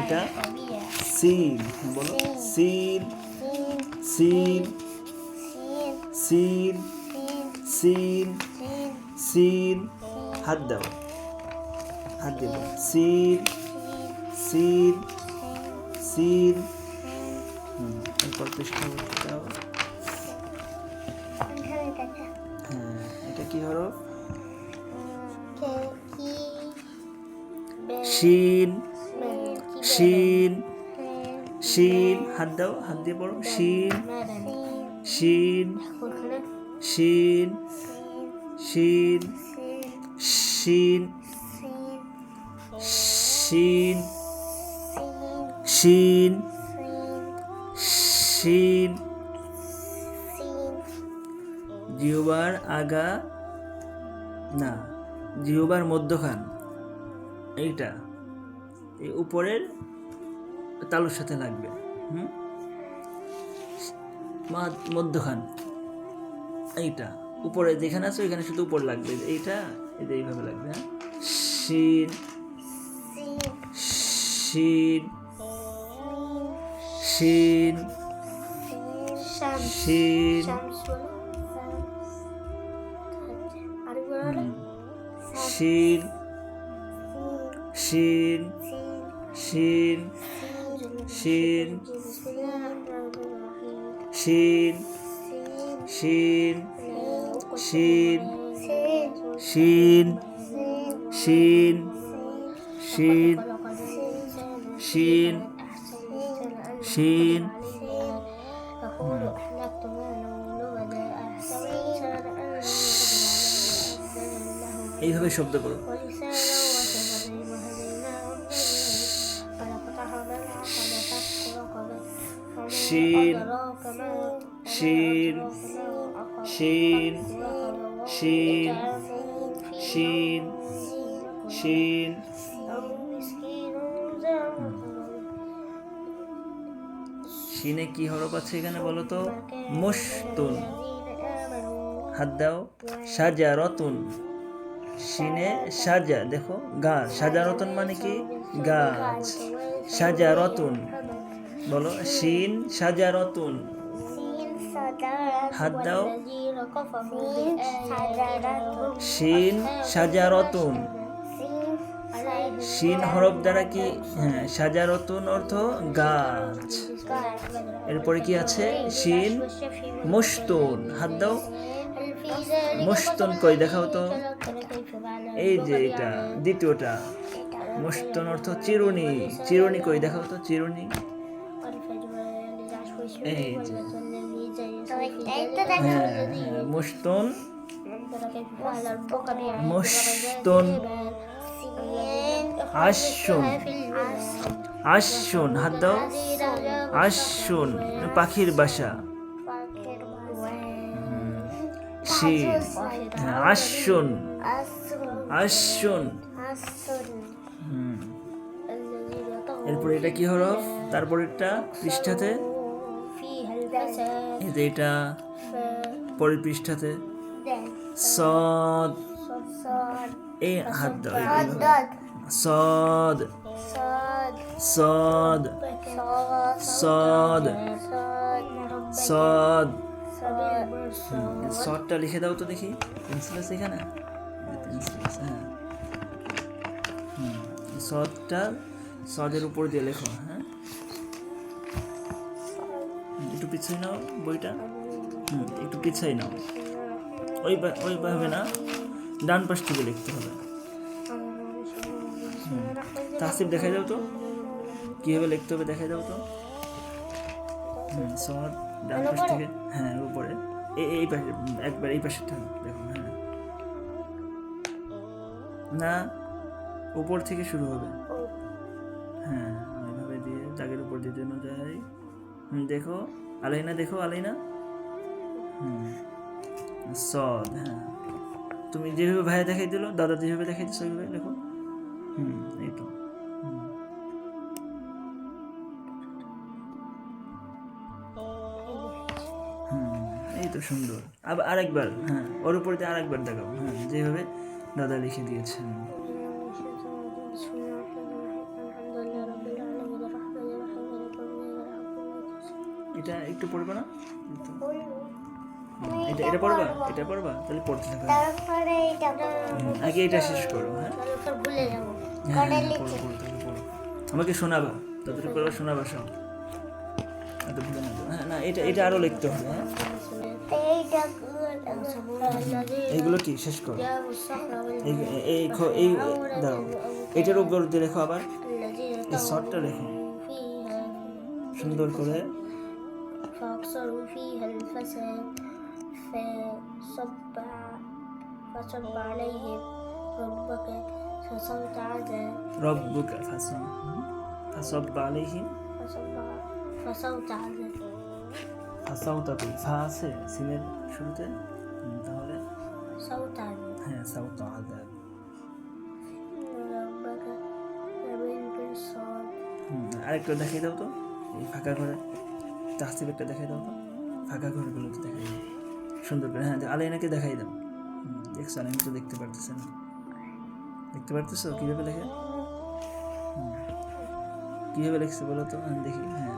এটা সিন, বলো সিন সিন সিন সিন সিন, হাত দাও, হাত দিব, সিন সিন সিন। এরপর পৃষ্ঠা দাও। হ্যাঁ, এটা কি হরফ? শিন শিন শিন, হাত দাও, হাত দিয়ে পড়ো, শিন শিন শিন শিন শিন শিন শিন শিন। জিহ্বার আগা না, জিহ্বার মধ্যখান, এইটা এই উপরের তালুর সাথে লাগবে। মধ্যখান এইটা উপরে যেখানে আছে ওইখানে শুধু উপর লাগবে, এইটা এটা এইভাবে লাগবে। হ্যাঁ, শিন শিন শিন শিন শিন শিন শিন শিন শিন শিন শিন শিন শিন শিন শিন শিন। এইভাবে শব্দ করো। শিন শিন শিন শিন শিন শিন। শিনে কি হরফ আছে এখানে বলো তো? মুশতুন, হাত দাও, সাজারতুন, শিনে সাজা, দেখো গাছ, সাজারতুন মানে কি গাছ, সাজারতুন, বলো শিন সাজারতুন, হাত দাও, শিন সাজারতুন। শিন হরফ দ্বারা কি? হ্যাঁ, সাজারতুন অর্থ গাছ। এরপরে কি আছে? শিন মুশতুন, হাত দাও, মুশতুন কই দেখাও তো? এই যে এটা দ্বিতীয়টা, মুশতুন অর্থ চিরুনি, চিরুনি কই দেখাও তো? চিরুনি এই যে, হ্যাঁ মুশতুন মুশতুন। আশুন আশুন, হাত দাও, আশুন পাখির বাসা, শিন, হ্যাঁ আশুন আশুন। এরপর এটা কি হরফ? তারপর এটা পৃষ্ঠাতে, এটা পরের পৃষ্ঠাতে সদ, এই হাত দাও, সদ সদ সদ সদ। সদটা লিখে দাও তো দেখি, পেন্সিল আছে এখানে? হ্যাঁ, সদটা সদের উপর দিয়ে লেখো। হ্যাঁ, একটু পিছিয়ে নাও বইটা, একটু পিছিয়ে নাও, ওইভাবে না, ডান পাশ থেকে লিখতে হবে। তাসিব দেখাই দাও তো কিভাবে লিখতে হবে, দেখাই দাও তো। সদ ডান পাশ থেকে, হ্যাঁ উপরে, এই পাশে, একবার এই পাশেরটা দেখো। হ্যাঁ না, উপর থেকে শুরু হবে। হ্যাঁ, এইভাবে দিয়ে দাগের উপর দিয়ে যেন যায়। দেখো আলাইনা, দেখো আলাইনা, সদ। হ্যাঁ, তুমি যেভাবে ভাইয়া দেখাই দিল, দাদা যেভাবে দেখাই দিচ্ছে ওইভাবে দেখো। এই তো, এই তো সুন্দর। আবার আরেকবার, হ্যাঁ ওর উপর দিয়ে আরেকবার দেখাও। হ্যাঁ, যেভাবে দাদা লিখে দিয়েছেন। এটা একটু পড়বে না? এটা পড়বা? এটা পড়বা? তাহলে পড়তে থাকো। তারপরে এটা আগে এটা শেষ করো। হ্যাঁ তারপর ভুলে যাবো। হ্যাঁ, পড়ো। আমাকে শোনাবা, যতটুকু করো শোনাবা সব। এটা ভুলে না যাও। হ্যাঁ না, এটা আরো লিখতে হবে। হ্যাঁ এইটা এইগুলো কি শেষ করো। এই দাও, এটার উপর দিয়ে লেখো, আবার এই শর্টটা লেখো সুন্দর করে। فأكثروا فيها الفساد فصب عليهم ربك فصوت عذاب রব্বুকা ফাসাব্বা আলাইহিম فصوت عذاب ফাসাউতা কই ফা আছে সিনের শুরুতে, তাহলে صوت عذاب হ্যাঁ সাউতা আযাব। ربك لبالمرصاد আরেকটা দেখাই দাও তো, এই ফাঁকা ঘরে তাহসিব একটা দেখাই দাও তো, ফাঁকা ঘরগুলো তো দেখাই দাও সুন্দর করে। হ্যাঁ আলাইনাকে দেখাই দাও। দেখছো, আলাইনা তো দেখতে পারতেছে না। দেখতে পারতেছো কীভাবে লেখে? কীভাবে লিখছে বলো তো, দেখি। হ্যাঁ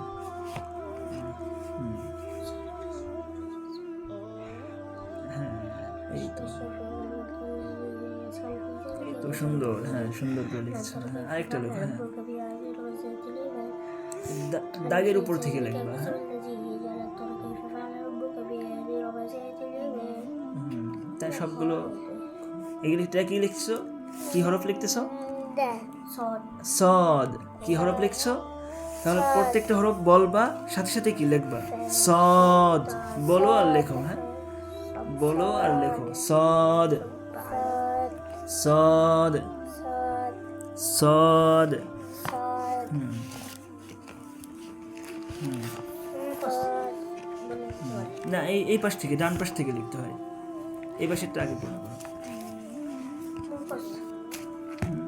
হ্যাঁ এই তো সুন্দর। হ্যাঁ সুন্দর করে লিখছো। হ্যাঁ আরেকটা লেখো। হ্যাঁ দাগের উপর থেকে লিখবা। হ্যাঁ তাই সবগুলো এগুলিটা কি লিখছো? কি হরফ লিখতেছো? সদ। কি হরফ লিখছো? তাহলে প্রত্যেকটা হরফ বলবা, সাথে সাথে কি লিখবা? সদ বলো আর লেখো। হ্যাঁ বলো আর লেখো। সদ সদ সদ। না এই পাশ থেকে, ডান পাশ থেকে লিখতে হয়। এই পাশেরটা আগে পড়া করো।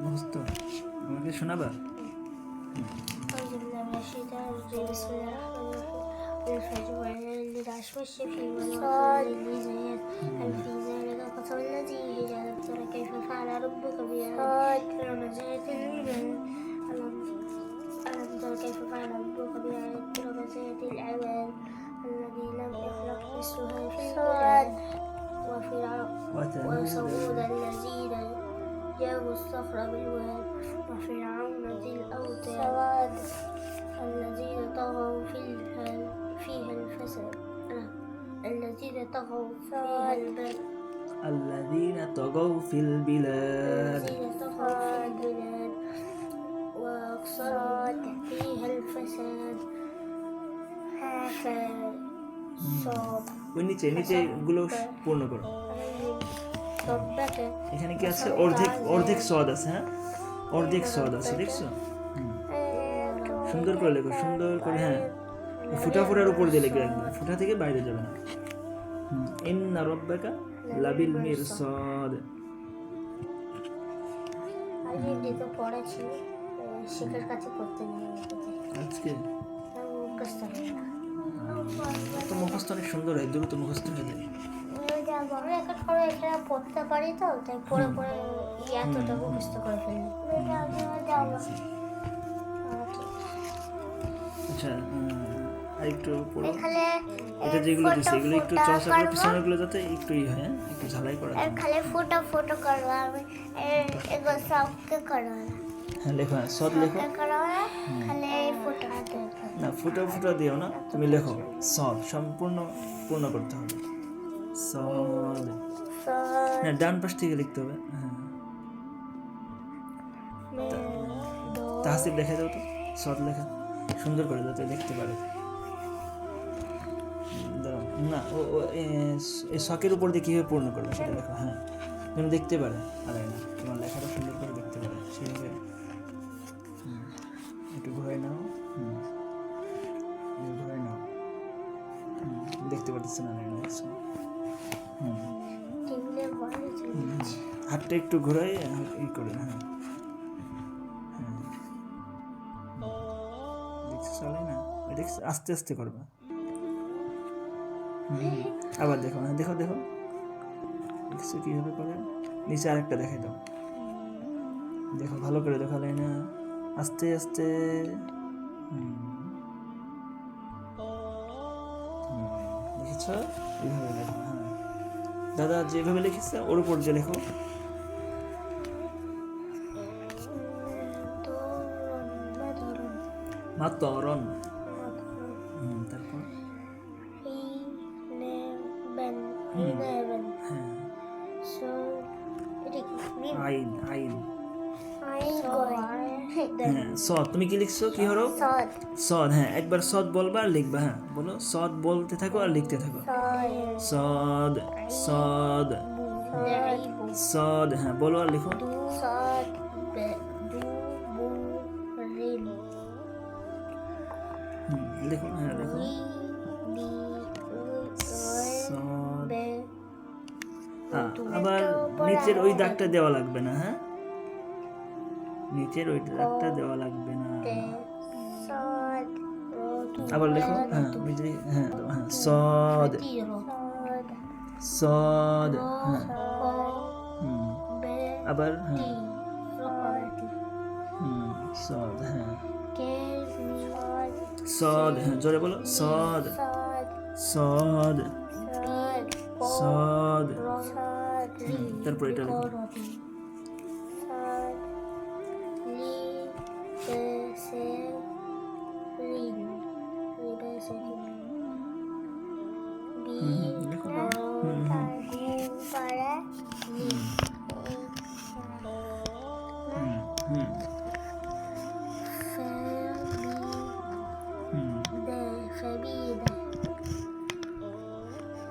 মুখস্থ আমাকে শোনাবা? وثمود الذين جابوا الصخر بالواد وفرعون ذي الأوتاد الذين طغوا فيها الفساد الذين طغوا فيها البلاد الذين طغوا في البلاد وأكثروا فيها الفساد ওই নিচে গুলো পূর্ণ করো। এখানে কি আছে? অর্ধেক সদ আছে। হ্যাঁ অর্ধেক সদ আছে, দেখছো? সুন্দর করে লেখো, সুন্দর করে। হ্যাঁ ফুটার উপর দিয়ে লেখো, একদম ফুটা থেকে বাইরে যাবে না। ইন্না রাব্বাকা লাবিল মিরসাদ। আজকে তো মুখস্থ অনেক সুন্দর হয়, দ্রুত মুখস্থ হয়ে যায়। পড়তে পারি তো, তাই পড়ে পড়ে এতটা মুখস্থ করে ফেলি। আচ্ছা আরেকটু পড়ো। এটা যেগুলো দিছে এগুলো একটু চর্চা করো, পিছনেরগুলো যাতে একটু হয়। হ্যাঁ একটু ঝালাই করা যায়। খালি ফটো করবো আমি, এগুলো সবকে করবো। হ্যাঁ লেখো। হ্যাঁ সদ লেখো। খালি ফটো না ফুটা দিও না, তুমি লেখো সদ সম্পূর্ণ পূর্ণ করতে হবে। সদ। হ্যাঁ ডান পাশ থেকে লিখতে হবে। হ্যাঁ তাহসিব দেখাই দাও তো, সদ লেখা সুন্দর করে যাতে দেখতে পারে। না এই শখের উপর দিয়ে কীভাবে পূর্ণ করবে সেটা লেখো। হ্যাঁ তুমি দেখতে পারে, আর না তোমার লেখাটা সুন্দর করে দেখতে পারে সেইভাবে। একটু ঘুরে নাও। ঘুরে নাও। দেখতে পারতেছে না? দেখছো? হাতটা একটু ঘুরাই ই করে। হ্যাঁ দেখছো চলে না? দেখছো আস্তে আস্তে করবা। আবার দেখো। হ্যাঁ দেখো দেখছো কীভাবে করে। নিচে আরেকটা দেখাই দাও, দেখো ভালো করে দেখো। না আস্তে আস্তে। লিখেছ এইভাবে লেখো। হ্যাঁ, দাদা যেভাবে লিখেছে ওর উপর যে লেখো। মাতরন। তারপর হ্যাঁ, আইন আইন। হ্যাঁ, সদ। তুমি কি লিখছো, কি হরফ? সদ। হ্যাঁ, একবার সদ বলবা আর লিখবা। হ্যাঁ, বলো সদ, বলতে থাকো আর লিখতে থাকো। সদ সদ সদ। হ্যাঁ, বলো আর লিখো। লিখো। হ্যাঁ, লিখো। সদ। আবার নিচের ওই দাগটা দেওয়া লাগবে না। হ্যাঁ, নিচের ওই দাগটা দেওয়া লাগবে না। আবার লেখো। হ্যাঁ, হ্যাঁ হ্যাঁ, সদ সদ। হ্যাঁ, আবার হ্যাঁ, সদ। হ্যাঁ, সদ। হ্যাঁ, জোরে বলো। সদ সদ সদ। তারপর এটা লেখো।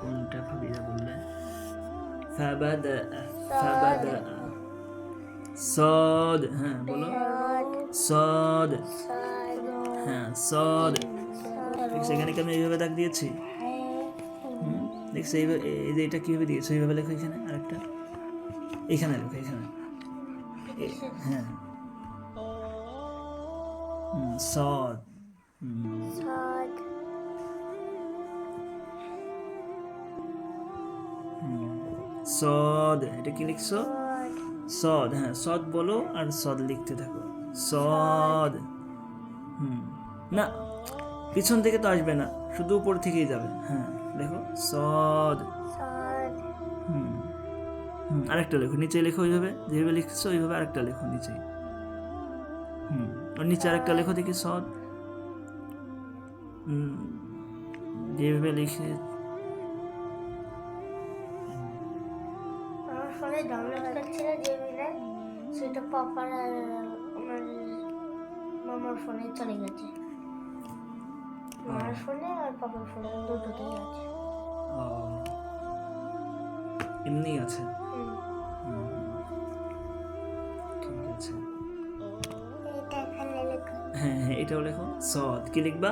কোনটা ফাবিদা বললে? ফাবাদা ফাবাদা। সদ। হ্যাঁ, বলো। সদ। হ্যাঁ, সদ। সেখানে কেন এইভাবে দাগ দিয়েছি দেখছো? এইভাবে, এই যে এটা কিভাবে দিয়েছো এইভাবে লেখো। এখানে আরেকটা, এখানে লেখো, এখানে। হ্যাঁ, সদ। সদ। এটা কি লিখছো? সদ। হ্যাঁ, সদ বলো আর সদ লিখতে থাকো। সদ। না, পিছন থেকে তো আসবে না, শুধু উপর থেকেই যাবে। হ্যাঁ, লেখো সদ। আরেকটা লেখো, নিচে লেখো। ওইভাবে যেভাবে লিখছো ওইভাবে আরেকটা লেখো নিচে। ওর নিচে আরেকটা লেখো দেখি। সদ। যেভাবে লিখে। আমার ফোনে ডাউনলোড করছিল যে মিলে, সেটা পাপার আর আমার মামার ফোনে চলে গেছে। মামার ফোনে আর পাপার ফোনে দুটোতেই আছে। এমনি আছে। ঠিক আছে। এটা এখানে লেখো। হ্যাঁ হ্যাঁ, এটাও লেখো। সদ। কি লিখবা?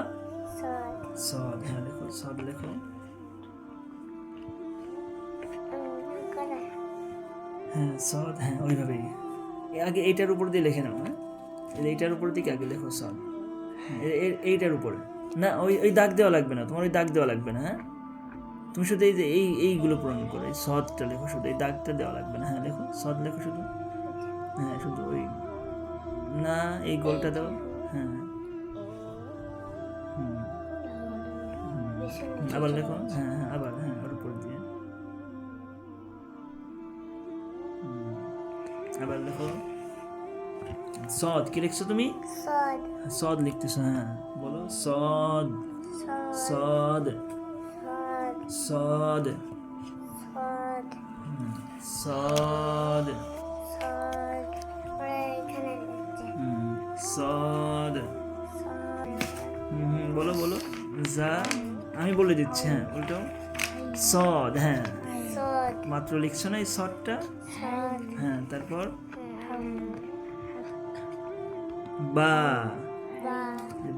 সদ। সদ। হ্যাঁ, লেখো। সদ লেখো। হ্যাঁ, সদ। হ্যাঁ, ওইভাবেই আগে এইটার উপর দিয়ে লিখে নাও। হ্যাঁ, এইটার উপর দিকে আগে লেখো সদ। এইটার উপরে না, ওই ওই দাগ দেওয়া লাগবে না, তোমার ওই দাগ দেওয়া লাগবে না। হ্যাঁ, তুমি শুধু এই যে এইগুলো পূরণ করো। এই সদটা লেখো, শুধু এই দাগটা দেওয়া লাগবে না। হ্যাঁ, লেখো সদ লেখো শুধু। হ্যাঁ, শুধু ওই, না এই গোলটা দাও। হ্যাঁ, আবার লেখো। হ্যাঁ হ্যাঁ, আবার। হ্যাঁ, ওর উপর দিয়ে আবার লেখো। সদ। কি লিখছো তুমি? সদ। সদ লিখতেছো। হ্যাঁ, বলো সদ সদ সদ সদ সদ। বলো বলো। যা, আমি বলে দিচ্ছি। হ্যাঁ, উল্টো। সদ। হ্যাঁ, মাত্র লিখছো না এই সদটা? হ্যাঁ, তারপর বা।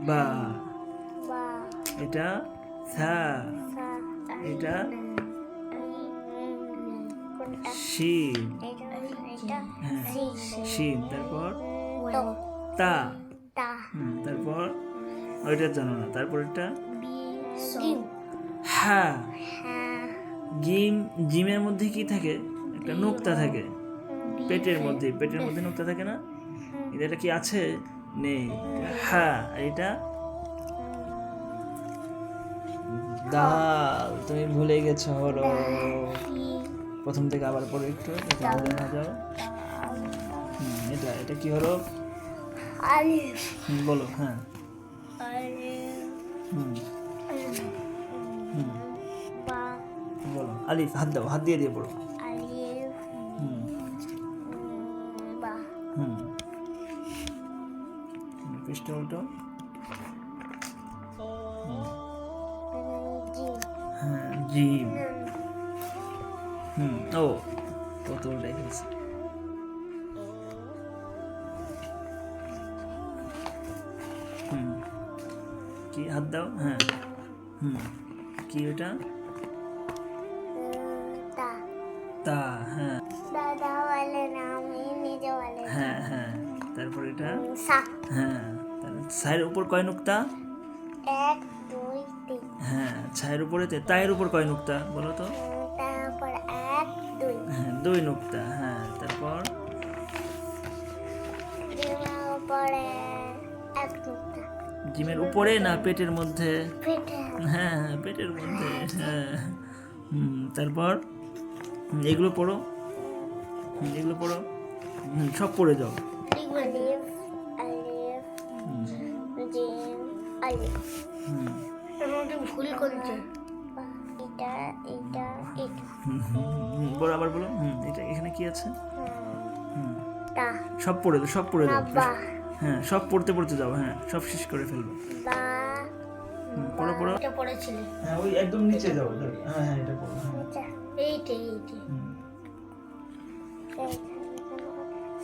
বা। এটা থা। এটা শিন। হ্যাঁ, শিন। তারপর তা। তারপর ওইটা জানো না। তারপর এটা হা। জিম। জিমের মধ্যে কি থাকে? একটা নোক্তা থাকে পেটের মধ্যে। পেটের মধ্যে নোক্তা থাকে না? এটা কি আছে? নেই। হা। আর এটা দাল, তুমি ভুলে গেছো হলো। ফি প্রথম থেকে আবার পড়ো একটু, যাতে ভুলে না যাও। এটা এটা কি হলো? আলিফ বলো। হ্যাঁ। আলিফ হুম হুম বা বলো। আলিফ, হাত দাও, হাত দিয়ে দিয়ে পড়ো। আলিফ হুম বা হুম পৃষ্ঠা উল্টো। জিম হ্যাঁ, জিম। নুন ও কত উল্টাই ফেলছি। কি, হাত দাও। হ্যাঁ। কি ওটা? তা তা। হ্যাঁ দাদা বলে না, আমি নিজে বলে হ্যাঁ হ্যাঁ। তারপর এটা। সা হ্যাঁ। ছায়ের উপর কয় নুক্তা? 1 2 3 হ্যাঁ, ছায়ের উপরে তায়ের উপর কয় নুক্তা বলো তো? তারপর 1 2 হ্যাঁ, 2 নুক্তা। হ্যাঁ, তারপর জিমের উপরে 1 টুকটা জিমের উপরে না পেটের মধ্যে? পেটে হ্যাঁ হ্যাঁ, পেটের মধ্যে। হ্যাঁ। তারপর এগুলো পড়ো। এগুলো পড়ো। সব পড়ে যাও। আলিফ আলিফ জিম আলিফ হুম আমাকে ভুল করছে এটা এটা এটা বলো, আবার বলো। এটা এখানে কি আছে? তা সব পড়ে দাও, সব পড়ে দাও। বা হ্যাঁ, সব পড়তে পড়তে যাও। হ্যাঁ, সব শেষ করে ফেলবে। বা পড়ো পড়ো। এটা পড়েছিলে হ্যাঁ, ওই একদম নিচে যাও। হ্যাঁ হ্যাঁ, এটা পড়ো। আচ্ছা এইটা এইটা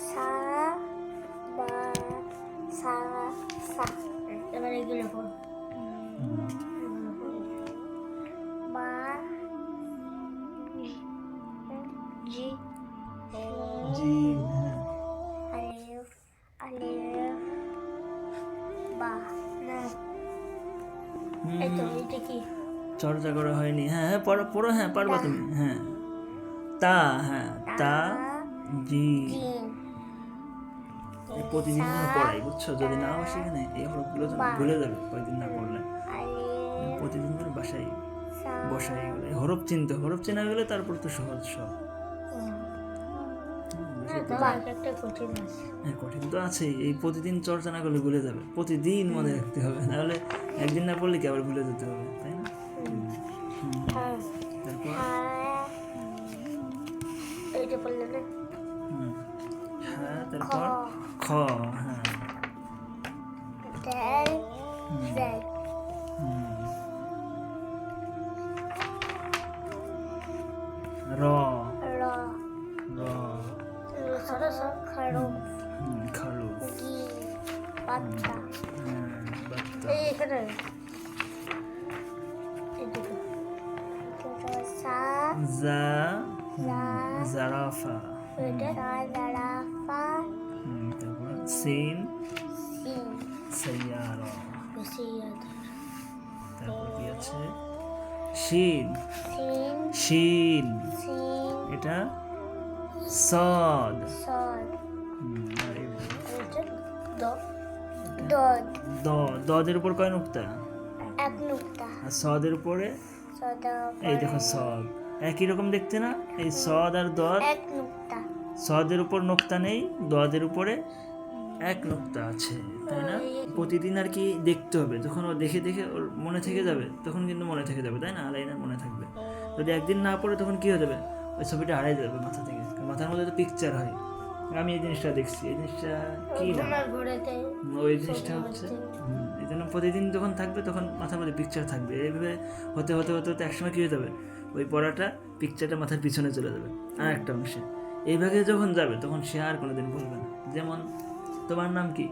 সা বা সা সা এবার এগুলো পড়ো বা জি জিম। হ্যাঁ। আলিফ আলিফ বা না এই তো এটা কি চর্চা করা হয়নি। হ্যাঁ হ্যাঁ, পড়ো পড়ো। হ্যাঁ, পারবা তুমি। হ্যাঁ, তা। হ্যাঁ, তা জি। জিম প্রতিদিন যেন পড়াই, বুঝছো? যদি না আসে এখানে এই হরফগুলো যেন ভুলে যাবে কয়েকদিন না পড়লে। আলিফ প্রতিদিন করে বাসায় সা বসাই এগুলো। হরফ চিনতে, হরফ চেনা গেলে তারপর তো সহজ সব। একটা কঠিন আছে হ্যাঁ, কঠিন তো আছেই। এই প্রতিদিন চর্চা না করলে ভুলে যাবে। প্রতিদিন মনে রাখতে হবে, নাহলে একদিন না পড়লে কি আবার ভুলে যেতে হবে, তাই না? হ্যাঁ তারপর এইটা বললে না হ্যাঁ, তারপর খ। হ্যাঁ। দেল জেড র। র র। খরচ খরচ খালু। গি বাচ্চা বাত্তা। এই এখানে এইদিকে সা জা। জা জারাফা। এটা জারাফা তারপর সিন। সিন সাইয়ারা। বেশি আছে তারপর কি আছে? শিন। সিন শিন। সিন এটা সদ। সদ আর এই- এটা দ দদ দদের উপর কয় নুক্তা? 1 নুকতা আর সদের উপরে সদা এই দেখো সদ, একই রকম দেখতে না? এই সদ আর দদ, 1 নুকতা সদের উপর নোক্তা নেই, দদের উপরে 1 নোক্তা আছে, তাই না? প্রতিদিন আর কি দেখতে হবে, যখন ও দেখে দেখে ওর মনে থেকে যাবে তখন কিন্তু মনে থেকে যাবে, তাই না? আলাইনার মনে থাকবে। যদি একদিন না পড়ে তখন কি হয়ে যাবে? ওই ছবিটা হারাই যাবে মাথা থেকে, কারণ মাথার মধ্যে তো পিকচার হয়। আমি এই জিনিসটা দেখছি, এই জিনিসটা কি না, ঘুমার ঘোরেতে ওই জিনিসটা হচ্ছে এই জন্য প্রতিদিন যখন থাকবে তখন মাথার মধ্যে পিকচার থাকবে। এইভাবে হতে হতে হতে হতে একসময় কী হয়ে যাবে, ওই পড়াটা পিকচারটা মাথার পিছনে চলে যাবে আর একটা অংশে। এইভাবে যখন যাবে তখন সে আর কোনোদিন ভুলবে না। যেমন তোমার নাম কি?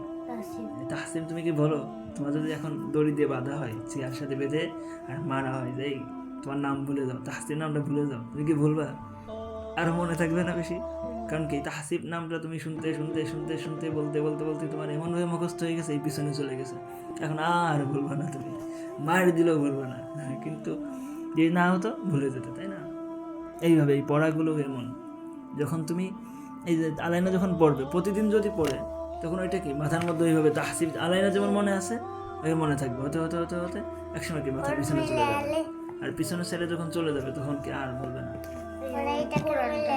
তাহসিন। তুমি কি বলো, তোমার যদি এখন দড়ি দিয়ে বাঁধা হয়, চেয়ার সাথে বেঁধে আর মারা হয় যে এই তোমার নাম ভুলে যাও, তাহসিন নামটা ভুলে যাও, তুমি কি ভুলবা? আর মনে থাকবে না বেশি? কারণ কি, তাহসিব নামটা তুমি শুনতে শুনতে শুনতে শুনতে বলতে বলতে বলতে তোমার এমনভাবে মুখস্থ হয়ে গেছে, এই পিছনে চলে গেছে, এখন আর ভুলবা না, তুমি মার দিলেও ভুলবা না। কিন্তু যদি না হতো ভুলে যেত, তাই না? এইভাবে এই পড়াগুলো এমন, যখন তুমি এই যে আলাইনা যখন পড়বে প্রতিদিন যদি পড়ে, তখন ওইটা কি মাথার মধ্যে ওইভাবে তাহসিব আলাইনা যেমন মনে আছে ওই মনে থাকবে, হতে হতে হতে হতে একসময় কি মাথার পিছনে চলে যাবে। আর পিছনের সাইডে যখন চলে যাবে তখন কি আর বলবে না। মানে এটা কোরআনটা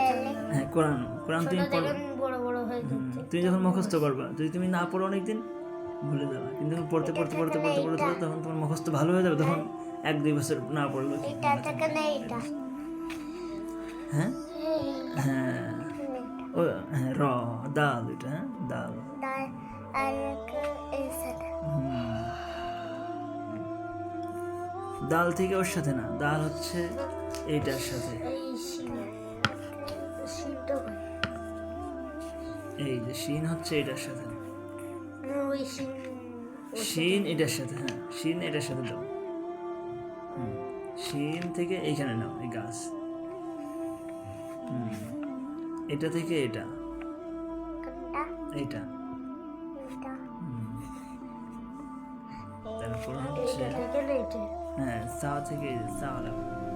হ্যাঁ, কোরআন কোরআন তুমি পড়ো, বড় বড় হয়ে যাচ্ছে। তুমি যখন মুখস্থ করবা, যদি তুমি না পড়ো অনেকদিন ভুলে যাবে, কিন্তু যখন পড়তে পড়তে পড়তে পড়তে পড়তে পড়তে তখন তোমার মুখস্থ ভালো হয়ে যাবে, তখন 1-2 বছর না পড়লে কি এটা থেকে না এটা হ্যাঁ হ্যাঁ ও হ্যাঁ র দাল, এটা হ্যাঁ দাল। আর এই সাথে দাল থেকে ওর সাথে না, দাল হচ্ছে এইটার সাথে, এই সিদ্ধ এই যে শিন হচ্ছে এটার সাথে, ওই শিন এটার সাথে, হ্যাঁ শিন এটার সাথে দাও। শিন থেকে এইখানে নাও, এই গাছ। এটা থেকে এটা, এইটা। তারপর হচ্ছে হ্যাঁ সা থেকে এই যে সা লাগবে।